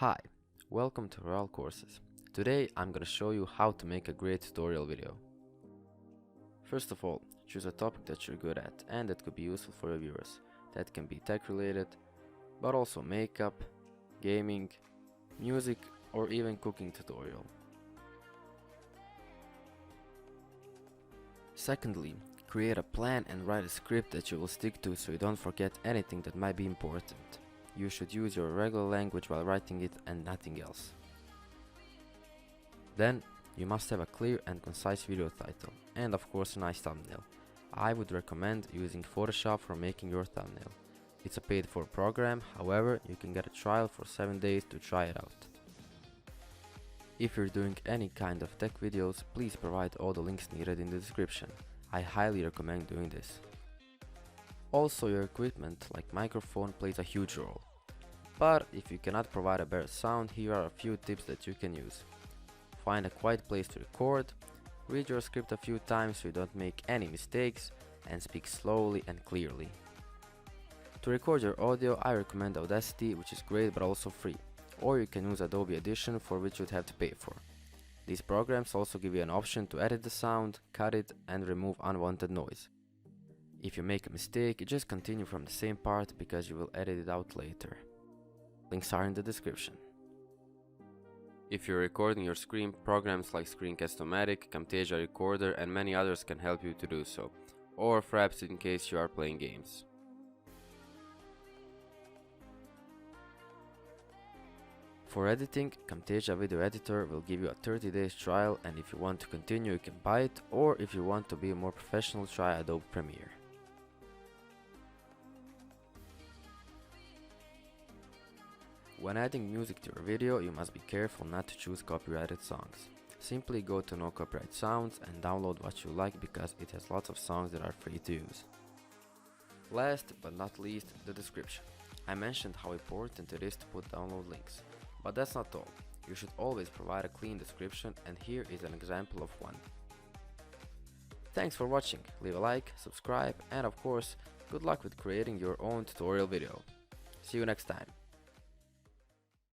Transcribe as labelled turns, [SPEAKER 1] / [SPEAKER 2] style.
[SPEAKER 1] Hi, welcome to Royal Courses. Today I'm gonna show you how to make a great tutorial video. First of all, choose a topic that you're good at and that could be useful for your viewers. That can be tech related, but also makeup, gaming, music, or even cooking tutorial. Secondly, create a plan and write a script that you will stick to so you don't forget anything that might be important. You should use your regular language while writing it and nothing else. Then, you must have a clear and concise video title, and of course a nice thumbnail. I would recommend using Photoshop for making your thumbnail. It's a paid for program, however, you can get a trial for 7 days to try it out. If you're doing any kind of tech videos, please provide all the links needed in the description. I highly recommend doing this. Also, your equipment like microphone plays a huge role. But if you cannot provide a better sound, here are a few tips that you can use. Find a quiet place to record, read your script a few times so you don't make any mistakes, and speak slowly and clearly. To record your audio, I recommend Audacity, which is great but also free, or you can use Adobe Audition, for which you'd have to pay for. These programs also give you an option to edit the sound, cut it, and remove unwanted noise. If you make a mistake, just continue from the same part because you will edit it out later. Links are in the description. If you're recording your screen, programs like Screencast-O-Matic, Camtasia Recorder and many others can help you to do so, or perhaps in case you are playing games. For editing, Camtasia Video Editor will give you a 30 days trial, and if you want to continue you can buy it, or if you want to be more professional, try Adobe Premiere. When adding music to your video, you must be careful not to choose copyrighted songs. Simply go to No Copyright Sounds and download what you like because it has lots of songs that are free to use. Last but not least, the description. I mentioned how important it is to put download links, but that's not all. You should always provide a clean description, and here is an example of one. Thanks for watching, leave a like, subscribe, and of course, good luck with creating your own tutorial video. See you next time.